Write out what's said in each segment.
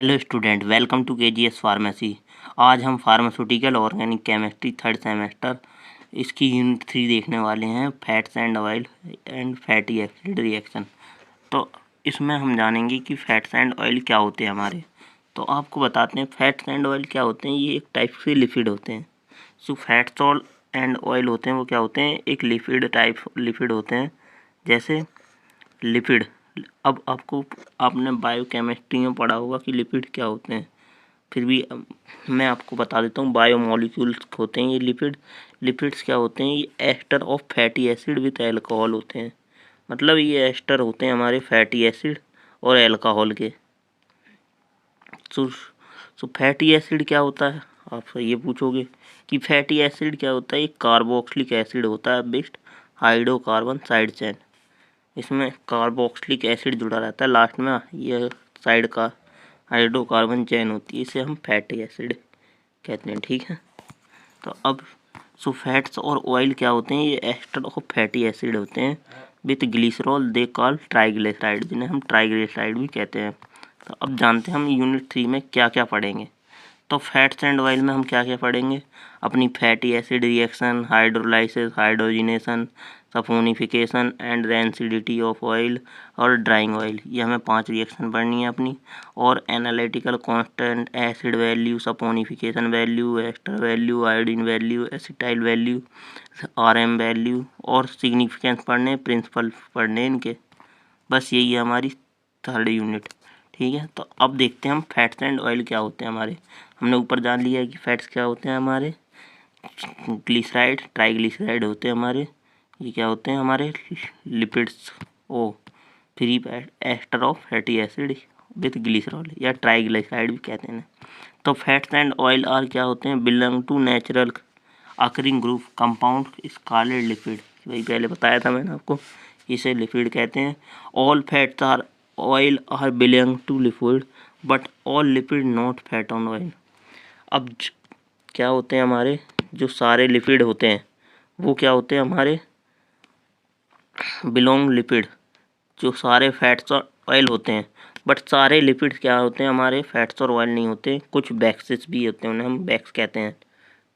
Hello student, welcome to KGS pharmacy. आज हम pharmaceutical organic chemistry third semester इसकी unit 3 देखने वाले हैं, fats and oil and fatty acid reaction. तो इसमें हम जानेंगे कि फैट्स एंड ऑयल क्या होते हैं हमारे। तो आपको बताते हैं फैट्स एंड ऑयल क्या होते हैं। ये एक टाइप से लिपिड होते हैं। जो फैट्स और एंड ऑयल होते हैं वो क्या होते हैं, एक लिपिड टाइप लिपिड होते हैं। जैसे लिपिड, अब आपने बायोकेमिस्ट्री में पढ़ा होगा कि लिपिड क्या होते हैं, फिर भी मैं आपको बता देता हूँ। बायोमोलिक्यूल्स होते हैं ये लिपिड्स क्या होते हैं, ये ester of fatty acid with alcohol होते हैं। मतलब ये एस्टर होते हैं हमारे फैटी एसिड और अल्कोहल के। सो फैटी एसिड क्या होता है, आप ये पूछोगे कि फैटी एसिड क्या होता है। एक कार्बोक्सिलिक एसिड होता है बेस्ड हाइड्रोकार्बन साइड चेन। इसमें कार्बोक्सिलिक एसिड जुड़ा रहता है लास्ट में, ये साइड का हाइड्रोकार्बन चेन होती है, इसे हम फैटी एसिड कहते हैं। ठीक है, तो अब फैट्स और ऑयल क्या होते हैं, ये एस्टर ऑफ फैटी एसिड होते हैं with glycerol they call triglyceride, जिन्हें हम ट्राइग्लिसराइड भी कहते हैं। तो अब जानते हैं हम यूनिट 3 में क्या क्या पढ़ेंगे। तो फैट्स एंड ऑयल में हम क्या क्या पढ़ेंगे, अपनी fatty acid reaction, hydrolysis, hydrogenation, saponification and rancidity of oil और ड्राइंग ऑयल। ये हमें 5 रिएक्शन पढ़नी है अपनी। और analytical constant, acid value, saponification value, ester value, iodine value, acetyl value, RM value और सिग्निफिकेंस पढ़ने, प्रिंसिपल पढ़ने इनके। बस यही है हमारी थर्ड यूनिट। ठीक है, तो अब देखते हैं हम फैट्स एंड ऑयल क्या होते हैं हमारे। हमने ऊपर जान लिया है कि फैट्स क्या होते हैं हमारे, ग्लिसराइड ट्राइग्लिसराइड होते हैं हमारे। ये क्या होते हैं हमारे, lipids or free ester of fatty acid with glycerol या ट्राइग्लिसराइड भी कहते हैं। तो फैट्स एंड ऑयल आर क्या होते हैं, belong to natural occurring group compound scarlet lipid. वही पहले बताया था मैंने आपको, इसे लिपिड कहते हैं। All fats are oil are belong to lipid but all lipid not fat on oil. अब क्या होते हैं हमारे, जो सारे लिपिड होते हैं वो क्या होते हैं हमारे, बिलोंग लिपिड, जो सारे फैट्स और ऑयल होते हैं। बट सारे लिपिड क्या होते हैं हमारे, फैट्स और ऑयल नहीं होते, कुछ वैक्सेस भी होते हैं, उन्हें हम वैक्स कहते हैं।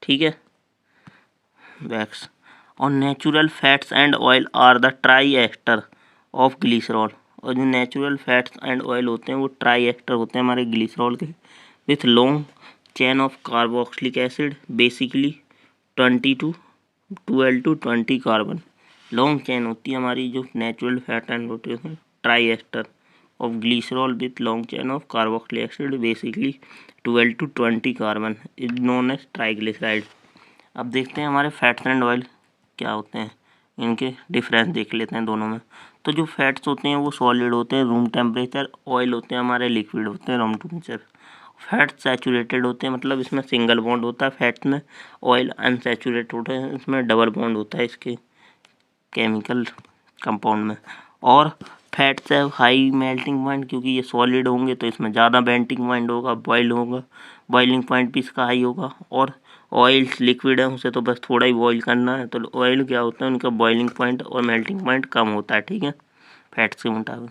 ठीक है, वैक्स। और natural fats and oil are the tri ester of glycerol. और जो नेचुरल फैट्स एंड ऑयल होते हैं वो ट्राई एस्टर होते हैं हमारे ग्लिसरॉल के, with long chain of carboxylic acid, basically 20 to 12 to 20 carbon. Long chain होती है हमारी जो natural fat and oil, tri ester of glycerol with long chain of carboxylic acid, basically 12 to 20 carbon, is known as triglyceride. अब देखते हैं हमारे fats and oil क्या होते हैं, इनके डिफरेंस देख लेते हैं दोनों में। तो जो फैट्स होते हैं वो सॉलिड होते हैं रूम टेम्परेचर, ऑयल होते हैं हमारे लिक्विड होते हैं रूम टेम्परेचर। फैट सैचुरेटेड होते हैं, मतलब इसमें सिंगल बॉन्ड होता है फैट्स में। ऑयल अनसैचुरेटेड होते हैं, इसमें डबल बॉन्ड होता है इसके केमिकल कंपाउंड में। और फैट्स है हाई मेल्टिंग पॉइंट, क्योंकि ये सॉलिड होंगे तो इसमें ज़्यादा मेल्टिंग पॉइंट होगा, बॉइलिंग पॉइंट भी इसका हाई होगा। और ऑयल्स लिक्विड है, उसे तो बस थोड़ा ही बॉईल करना है, तो ऑयल क्या होता है उनका बॉइलिंग पॉइंट और मेल्टिंग पॉइंट कम होता है। ठीक है, फैट्स के मुताबिक।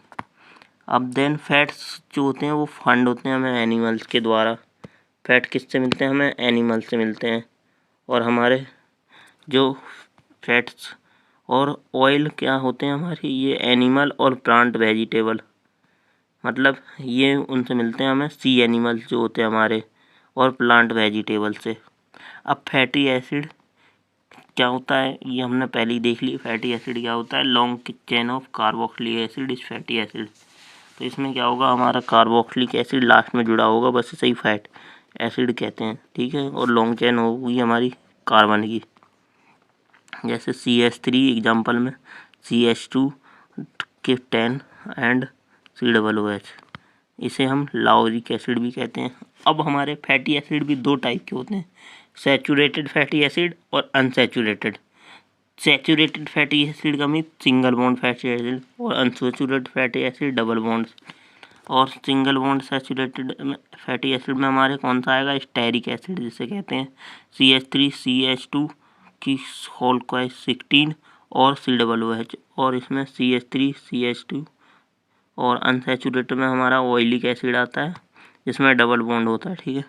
अब देन फैट्स जो होते हैं वो फंड होते हैं हमें एनिमल्स के द्वारा। फैट किससे मिलते हैं हमें, एनिमल से मिलते हैं। और हमारे जो फैट्स और ऑयल क्या होते हैं हमारे, ये एनिमल और प्लांट वेजिटेबल, मतलब ये उनसे मिलते हैं हमें सी एनिमल्स जो होते हैं हमारे, और प्लांट वेजिटेबल से। अब फैटी एसिड क्या होता है ये हमने पहले ही देख ली। फैटी एसिड क्या होता है, long chain of carboxylic acid is fatty acid. तो इसमें क्या होगा, हमारा कार्बोक्सिलिक एसिड लास्ट में जुड़ा होगा, बस इसे ही फैट एसिड कहते हैं। ठीक है, और लॉन्ग चेन होगी हमारी कार्बन की, जैसे CH3 एग्जाम्पल में CH2 के 10 एंड COOH, इसे हम लाउरिक एसिड भी कहते हैं। अब हमारे फैटी एसिड भी दो टाइप के होते हैं, सैचुरेटेड फैटी एसिड और अनसैचुरेटेड। सैचुरेटेड फैटी एसिड का mean single bond fatty acid, और unsaturated fatty acid double bond. और single bond saturated fatty acid में हमारे कौन सा आएगा, स्टेरिक एसिड जिसे कहते हैं, CH3CH2 की होल को 16 और COOH, और इसमें CH3CH2। और अनसैचुरेटेड में हमारा ऑयलिक एसिड आता है, जिसमें डबल बॉन्ड होता है, ठीक है।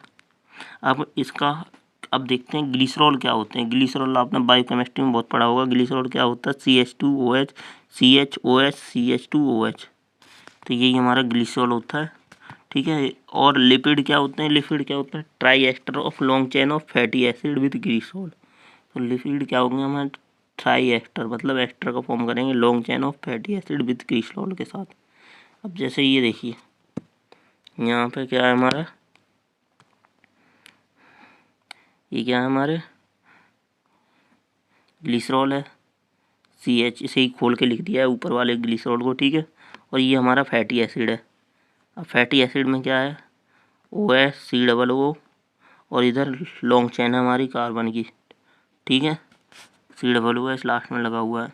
अब देखते हैं ग्लिसरॉल क्या होते हैं। ग्लिसरॉल आपने बायोकेमिस्ट्री में बहुत पढ़ा होगा। ग्लिसरॉल क्या होता है, CH2OH CHOH CH2OH, तो यही हमारा ग्लिसरॉल होता है, ठीक है। और लिपिड क्या होते हैं, लिपिड क्या होता है, tri ester of long chain of fatty acid with glycerol. तो लिपिड क्या होंगे हमारे, ट्राई एस्टर, मतलब एस्टर का फॉर्म करेंगे long chain of fatty acid with glycerol के साथ। अब जैसे ये देखिए यहाँ पे क्या है हमारा, ये क्या है हमारे ग्लिसरॉल है, CH इसे ही खोल के लिख दिया है ऊपर वाले ग्लिसरॉल को, ठीक है। और ये हमारा फैटी एसिड है। अब फैटी एसिड में क्या है, OH, COO, और इधर लॉन्ग चेन है हमारी कार्बन की, ठीक है। COOH लास्ट में लगा हुआ है।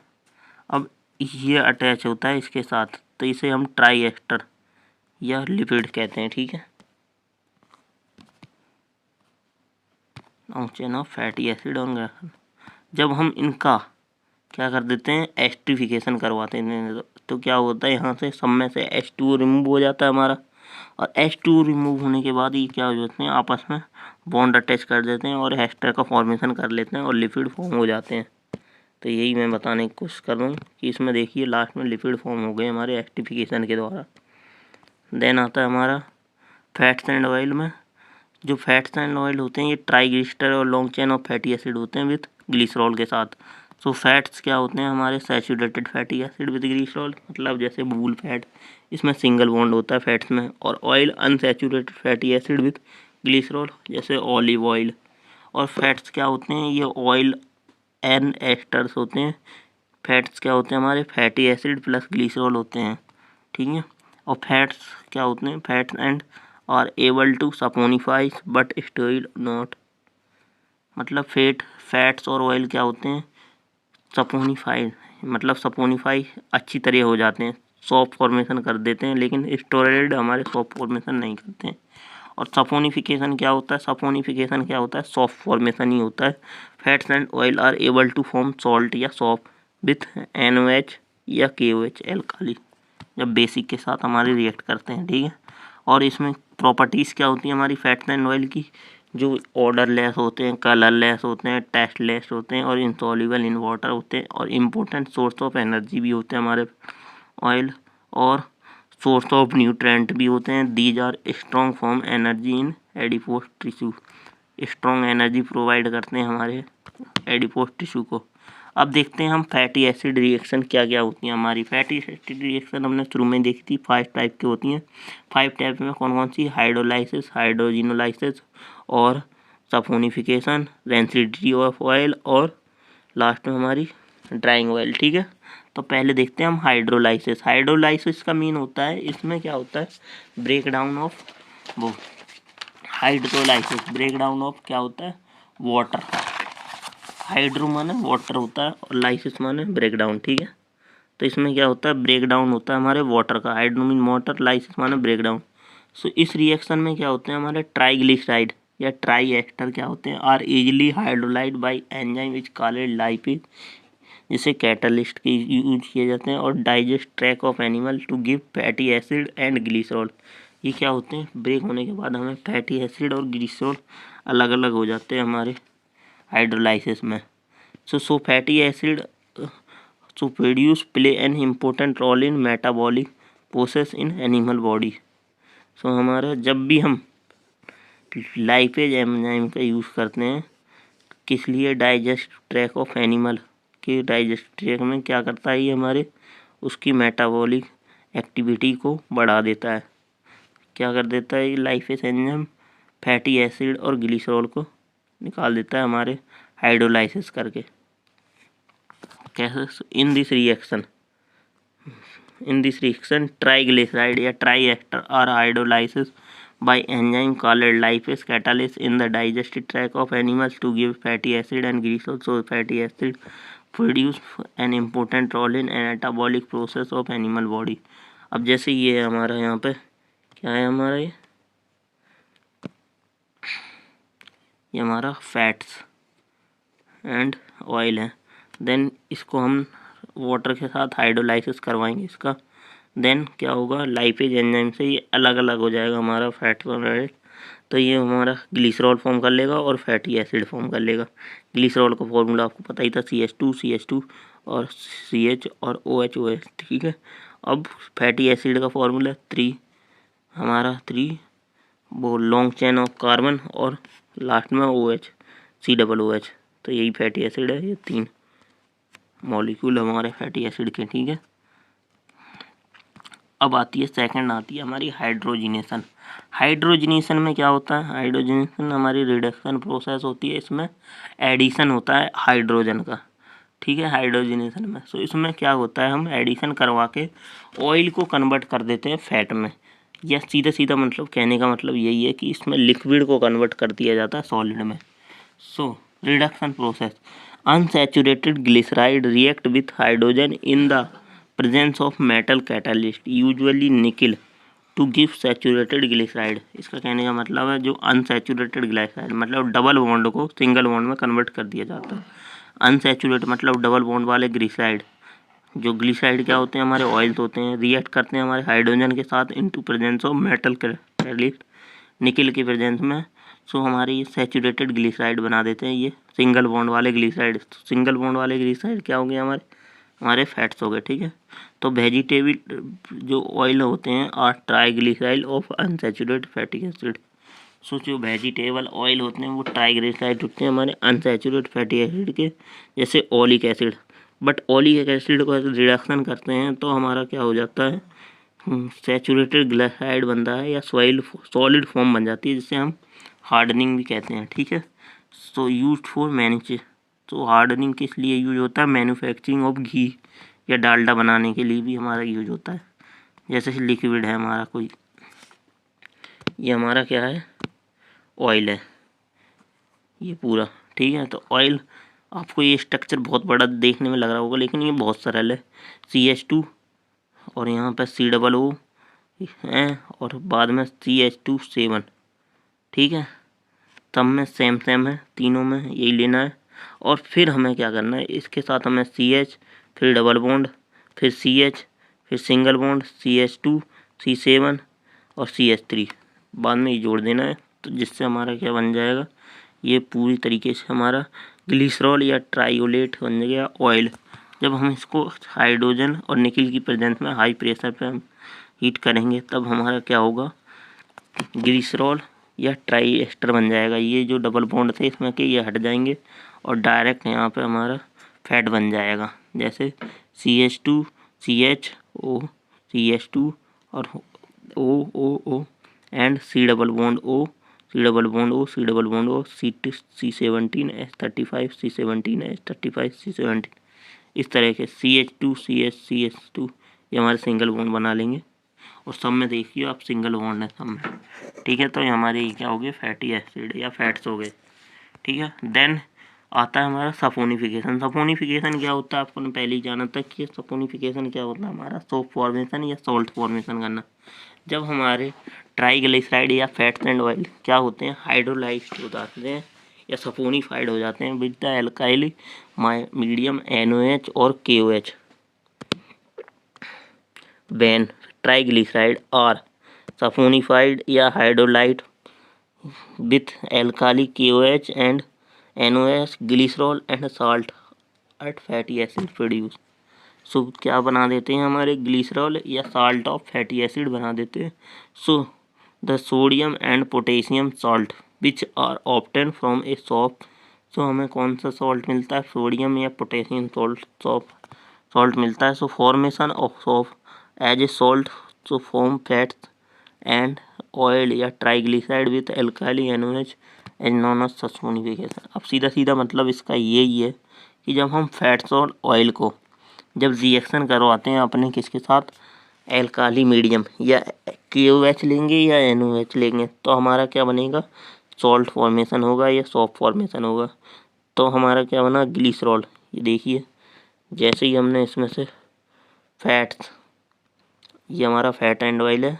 अब ये अटैच होता है इसके साथ, तो इसे हम ट्राई एस्टर या लिपिड कहते हैं, ठीक है। Long chain of fatty acid होंगे। जब हम इनका क्या कर देते हैं, एस्टरिफिकेशन करवाते हैं, तो क्या होता है, यहाँ से सब में से H2O रिमूव हो जाता है हमारा। और H2O रिमूव होने के बाद ये क्या हो जाते हैं, आपस में बॉन्ड अटैच कर देते हैं और एस्टर का फॉर्मेशन कर लेते हैं और लिपिड फॉर्म हो जाते हैं। तो यही मैं बताने की कोशिश कर रहा हूँ कि इसमें देखिए लास्ट में लिपिड फॉर्म हो गए हमारे एस्टरिफिकेशन के द्वारा। देन आता है हमारा फैट्स एंड ऑयल में। जो फैट्स एंड ऑयल होते हैं ये ट्राइग्लिसराइड और long chain of fatty acid होते हैं विद ग्लिसरॉल के साथ। सो फैट्स क्या होते हैं हमारे, saturated fatty acid with glycerol, मतलब जैसे बूल फैट, इसमें सिंगल बॉन्ड होता है फैट्स में। और oil unsaturated fatty acid with glycerol, जैसे ऑलिव ऑयल। और फैट्स क्या होते हैं, ये ऑयल एंड एस्टर्स होते हैं। फैट्स क्या होते हैं हमारे, फैटी एसिड प्लस ग्लिसरॉल होते हैं, ठीक है। और फैट्स क्या होते हैं, fats and are able to saponify but steroid not, मतलब फैट्स और ऑयल क्या होते हैं, सपोनिफाई, मतलब सपोनिफाई अच्छी तरह हो जाते हैं, सॉफ्ट फॉर्मेशन कर देते हैं, लेकिन स्टेरॉइड हमारे सॉफ्ट फॉर्मेशन नहीं करते हैं। और सपोनिफिकेशन क्या होता है, सपोनिफिकेशन क्या होता है, सॉफ्ट फॉर्मेशन ही होता है। Fats and oil are able to form salt या सॉफ्ट विथ NOH या KOH एल्काली, जब बेसिक के साथ हमारे रिएक्ट करते हैं, ठीक है। और इसमें प्रॉपर्टीज़ क्या होती हैं हमारी फैट्स एंड ऑयल की, जो ऑर्डरलेस होते हैं, कलरलेस होते हैं, टेस्टलेस होते हैं और इनसॉल्युबल इन वाटर होते हैं। और इम्पोर्टेंट सोर्स ऑफ एनर्जी भी होते हैं हमारे ऑयल, और सोर्स ऑफ न्यूट्रेंट भी होते हैं। These are strong form energy in adipose tissue, strong energy provide करते हैं हमारे एडिपोज टिश्यू को। अब देखते हैं हम फैटी एसिड रिएक्शन क्या क्या होती हैं हमारी। फैटी एसिड रिएक्शन हमने शुरू में देखी थी, 5 टाइप की होती हैं। 5 टाइप में कौन कौन सी, हाइड्रोलाइसिस, हाइड्रोजिनोलाइसिस और सपोनिफिकेशन, डेंसिटी ऑफ ऑयल और लास्ट में हमारी ड्राइंग ऑयल, ठीक है। तो पहले देखते हैं हम हाइड्रोलाइसिस। हाइड्रोलाइसिस का मीन होता है, इसमें क्या होता है, ब्रेक डाउन ऑफ वो, हाइड्रोलाइसिस ब्रेक डाउन ऑफ क्या होता है, वाटर। हाइड्रो माने वाटर होता है और लाइसिस माने ब्रेक डाउन, ठीक है। तो इसमें क्या होता है, ब्रेक डाउन होता है हमारे वाटर का, हाइड्रो मीन वाटर, लाइसिस माने ब्रेक डाउन। सो इस रिएक्शन में क्या होते हैं हमारे ट्राइग्लिसराइड या ट्राई एस्टर क्या होते हैं, are easily hydrolyse by enzyme which called lipase, जिसे कैटलिस्ट के यूज किए जाते हैं। और digest track of animal to give fatty acid and glycerol, ये क्या होते हैं, ब्रेक होने के बाद हमें फैटी एसिड और ग्लिसरॉल अलग अलग हो जाते हैं हमारे हाइड्रोलाइसिस में। So fatty acid produce play an important role in metabolic process in animal body. So हमारा जब भी हम लाइपेज एंजाइम का यूज़ करते हैं, किस लिए, डाइजेस्ट ट्रैक ऑफ एनिमल के डाइजेस्ट ट्रैक में क्या करता है, ये हमारे उसकी मेटाबॉलिक एक्टिविटी को बढ़ा देता है। क्या कर देता है ये लाइपेज एंजाइम, फैटी एसिड और ग्लिसरॉल को निकाल देता है हमारे हाइड्रोलाइसिस करके। कैसे, इन दिस रिएक्शन ट्राइग्लिसराइड या tri ester are hydrolysis by enzyme called lipase catalyst in the digestive tract of animals to give fatty acid and grease. Also fatty acid produce an important role in metabolic process of animal body. अब जैसे ये हमारा यहाँ पे क्या है हमारा ये हमारा फैट्स एंड ऑयल है। देन इसको हम वाटर के साथ हाइड्रोलाइसिस करवाएंगे इसका, देन क्या होगा, लाइपेज एंजाइम से ये अलग अलग हो जाएगा हमारा फैट, तो ये हमारा ग्लिसरॉल फॉर्म कर लेगा और फैटी एसिड फॉर्म कर लेगा। ग्लिसरॉल का फॉर्मूला आपको पता ही था, CH2 और CH और OH, ठीक है। अब फैटी एसिड का फॉर्मूला 3, हमारा 3 वो लॉन्ग चेन ऑफ कार्बन और लास्ट में OH, COOH, तो यही फैटी एसिड है। ये 3 मॉलिक्यूल हमारे फैटी एसिड के, ठीक है। अब आती है सेकंड, आती है हमारी हाइड्रोजिनेशन। हाइड्रोजिनेशन में क्या होता है, हाइड्रोजिनेशन हमारी रिडक्शन प्रोसेस होती है, इसमें एडिशन होता है हाइड्रोजन का, ठीक है। हाइड्रोजिनेशन में सो इसमें क्या होता है, हम एडिशन करवा के ऑयल को कन्वर्ट कर देते हैं फैट में, या सीधा सीधा मतलब कहने का मतलब यही है कि इसमें लिक्विड को कन्वर्ट कर दिया जाता है सॉलिड में। So reduction process, unsaturated glyceride react with hydrogen in the presence of metal catalyst usually nickel to give saturated glyceride. इसका कहने का मतलब है जो अनसैचुरेटेड ग्लिसराइड मतलब डबल बॉन्ड को सिंगल बॉन्ड में कन्वर्ट कर दिया जाता है। अनसैचुरेटेड मतलब डबल बॉन्ड वाले ग्लिसराइड, जो ग्लिसराइड क्या होते हैं, हमारे ऑयल्स होते हैं, रिएक्ट करते हैं हमारे हाइड्रोजन के साथ into presence of metal catalyst, nickel के प्रेजेंस में। सो हमारे ये सैचुरेटेड ग्लिसराइड बना देते हैं, ये सिंगल बॉन्ड वाले ग्लिसराइड। सिंगल बॉन्ड वाले ग्लिसराइड क्या हो गए, हमारे फैट्स हो गए, ठीक है। तो वेजिटेबल जो ऑयल होते हैं are triglyceride of unsaturated fatty acid. So जो वेजिटेबल ऑयल होते हैं वो ट्राइग्लिसराइड होते हैं हमारे अनसैचुरेटेड फैटी एसिड के, जैसे oleic acid. But oleic acid को रिडक्शन करते हैं तो हमारा क्या हो जाता है, सैचुरेटेड ग्लिसराइड बनता है या सॉलिड फॉर्म बन जाती है, जिसे हम हार्डनिंग भी कहते हैं, ठीक है। सो यूज्ड फॉर मैन्युफैक्चरिंग, तो हार्डनिंग किस लिए यूज होता है, मैन्युफैक्चरिंग ऑफ घी या डालडा बनाने के लिए भी हमारा यूज होता है। जैसे लिक्विड है हमारा कोई, ये हमारा क्या है, ऑयल है ये पूरा, ठीक है। तो ऑयल आपको ये स्ट्रक्चर बहुत बड़ा देखने में लग रहा होगा, लेकिन ये बहुत सरल है। CH2 और यहाँ पर COO है और बाद में CH2 7, ठीक है। सब में सेम है, तीनों में यही लेना है। और फिर हमें क्या करना है, इसके साथ हमें CH, फिर डबल बॉन्ड, फिर CH, फिर सिंगल बॉन्ड CH2 C7 और CH3 बाद में ये जोड़ देना है। तो जिससे हमारा क्या बन जाएगा, ये पूरी तरीके से हमारा ग्लिसरॉल या ट्राइओलेट बन गया ऑयल। जब हम इसको हाइड्रोजन और निकिल की प्रेजेंस में हाई प्रेशर पे हम हीट करेंगे तब हमारा क्या होगा, ग्लिसरॉल या ट्राई एस्टर बन जाएगा। ये जो डबल बॉन्ड थे इसमें के ये हट जाएंगे और डायरेक्ट यहाँ पे हमारा फैट बन जाएगा, जैसे CH2 CHO CH2 और OOO and C double bond O C double bond O C double bond O C17 H35 C17 H35 C17, इस तरह के CH2 CH2 ये हमारे सिंगल बॉन्ड बना लेंगे। और सब में देखिए आप सिंगल बॉन्ड है सब में, ठीक है। तो ये हमारे क्या हो गए, फैटी एसिड या फैट्स हो गए, ठीक है। देन आता है हमारा सपोनिफिकेशन। सपोनिफिकेशन क्या होता है, आपको ने पहले ही जाना था कि सपोनिफिकेशन क्या होता है, हमारा सोप फॉर्मेशन या सॉल्ट फॉर्मेशन करना। जब हमारे ट्राइग्लिसराइड या फैट्स एंड ऑयल क्या होते हैं, हाइड्रोलाइज्ड हो जाते हैं या सपोनिफाइड हो जाते हैं with the alkyl medium NOH और KOH। when triglyceride are saponified या hydrolyzed with alkali KOH and NOS, glycerol and salt at fatty acid produce। सो क्या बना देते हैं, हमारे ग्लिसरॉल या साल्ट ऑफ फैटी एसिड बना देते हैं। So the sodium and potassium salt which are obtain from a soap. So हमें कौन सा सॉल्ट मिलता है, सोडियम या पोटेशियम सॉल्ट मिलता है। So formation of soap as a salt to form fats and oil या triglyceride with alkyl NOH as known of saponification. अब सीधा सीधा मतलब इसका यही है कि जब हम फैट्स और ऑयल को जब रिएक्शन करवाते हैं अपने किसके साथ, एल्काली मीडियम या KOH लेंगे या NOH लेंगे, तो हमारा क्या बनेगा, सॉल्ट फॉर्मेशन होगा या सॉप फॉर्मेशन होगा। तो हमारा क्या बना, ग्लिसरॉल। ये देखिए जैसे ही हमने इसमें से फैट्स, ये हमारा फैट एंड ऑयल है,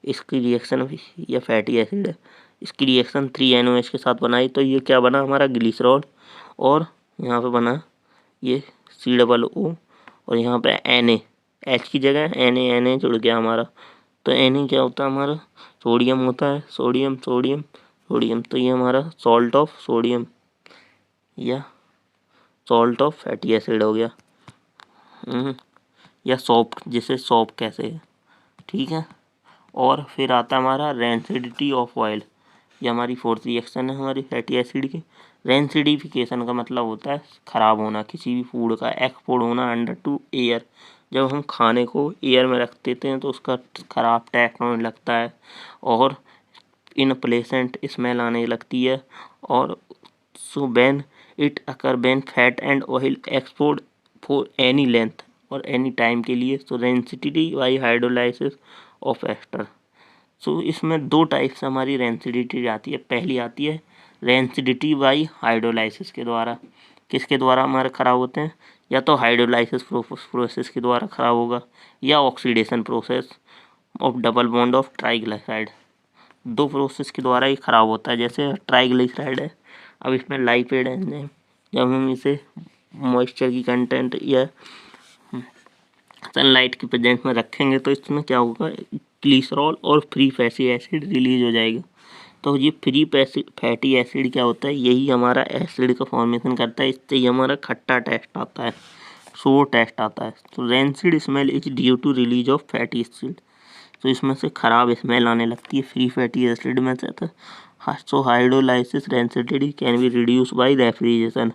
इसकी रिएक्शन या फैटी एसिड है, इसकी रिएक्शन 3NOH के साथ बनाई तो ये क्या बना, हमारा ग्लिसरॉल। और यहाँ पे बना ये COO और यहाँ पे Na H की जगह Na जुड़ गया हमारा। तो Na क्या होता है हमारा, सोडियम होता है, सोडियम सोडियम सोडियम। तो ये हमारा सॉल्ट ऑफ सोडियम या सॉल्ट ऑफ फैटी एसिड हो गया, या सॉप, जिसे सॉप कहते हैं, ठीक है। और फिर आता है हमारा रेंसिडिटी ऑफ ऑयल। ये हमारी फोर्थ रिएक्शन है हमारी फैटी एसिड की। रेंसिडिफिकेशन का मतलब होता है ख़राब होना किसी भी फूड का, एक्सपोर्ट होना अंडर टू एयर। जब हम खाने को एयर में रख देते हैं तो उसका ख़राब टेस्ट होने लगता है और इनप्लेसेंट स्मेल आने लगती है। और so when it occur when fat and oil export for any length और एनी टाइम के लिए, so rancidity by hydrolysis of ester. So इसमें दो टाइप से हमारी रेंसिडिटी आती है। पहली आती है रेंसिडिटी बाई हाइड्रोलाइसिस के द्वारा। किसके द्वारा हमारे ख़राब होते हैं, या तो हाइड्रोलाइसिस प्रोसेस के द्वारा ख़राब होगा, या oxidation process of double bond of triglyceride. दो प्रोसेस के द्वारा ही ख़राब होता है। जैसे ट्राइग्लिसराइड है, अब इसमें लाइपेड एंजाइम, जब हम इसे मॉइस्चर की कंटेंट या सनलाइट की प्रेजेंस में रखेंगे तो इसमें क्या होगा, ग्लिसरॉल और फ्री फैटी एसिड रिलीज हो जाएगा। तो ये फ्री फैटी एसिड क्या होता है, यही हमारा एसिड का फॉर्मेशन करता है। इससे ही हमारा खट्टा टेस्ट आता है, सोर टेस्ट आता है। तो rancid smell is due to release of fatty acid. तो इसमें से ख़राब स्मेल आने लगती है फ्री फैटी एसिड में से। So hydrolysis rancidity can be reduce by refrigeration.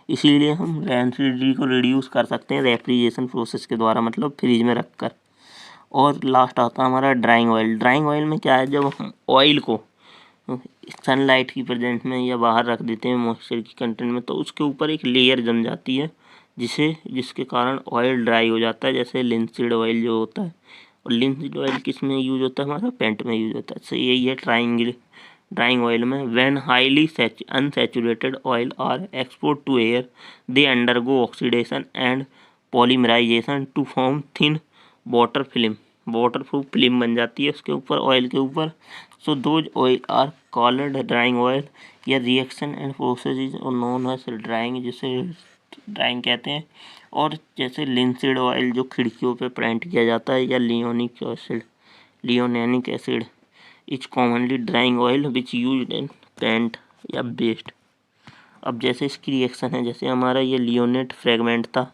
इसीलिए हम रेंसिडिटी को रिड्यूस कर सकते हैं रेफ्रिजरेशन प्रोसेस के द्वारा, मतलब फ्रिज में रखकर। और लास्ट आता है हमारा ड्राइंग ऑयल। ड्राइंग ऑयल में क्या है, जब हम ऑयल को सनलाइट की प्रेजेंस में या बाहर रख देते हैं मॉइस्चर की कंटेंट में, तो उसके ऊपर एक लेयर जम जाती है जिसके कारण ऑयल ड्राई हो जाता है। जैसे लिंसीड ऑयल जो होता है, और लिंसीड ऑयल किस में यूज होता है, हमारा पेंट में यूज होता है। सो यही है ड्राइंग ऑयल में। When highly unsaturated oil are export to air, they undergo oxidation and polymerisation to form thin water film. Waterproof film बन जाती है उसके ऊपर, ऑयल के ऊपर। So those oil are called drying oil. या reaction and process is known as drying, जिसे drying कहते हैं। और जैसे लिंसीड ऑयल जो खिड़कियों पे पेंट किया जाता है, या linoleic acid is commonly drying oil which used in paint या बेस्ट। अब जैसे इसकी रिएक्शन है, जैसे हमारा ये लियोनेट फ्रेगमेंट था,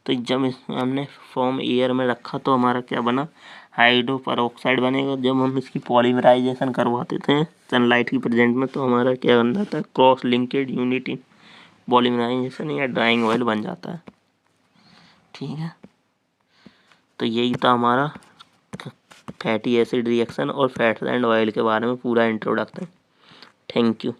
तो जब हमने फॉर्म एयर में रखा तो हमारा क्या बना, हाइड्रो पेरोक्साइड बनेगा। जब हम इसकी पॉलीमराइजेशन करवाते थे सनलाइट की प्रेजेंट में, तो हमारा क्या बन जाता है, cross linked unit in polymerisation या ड्राइंग ऑयल बन जाता है, ठीक है। तो यही था हमारा फैटी एसिड रिएक्शन और फैट्स एंड ऑयल के बारे में पूरा इंट्रोडक्शन। Thank you.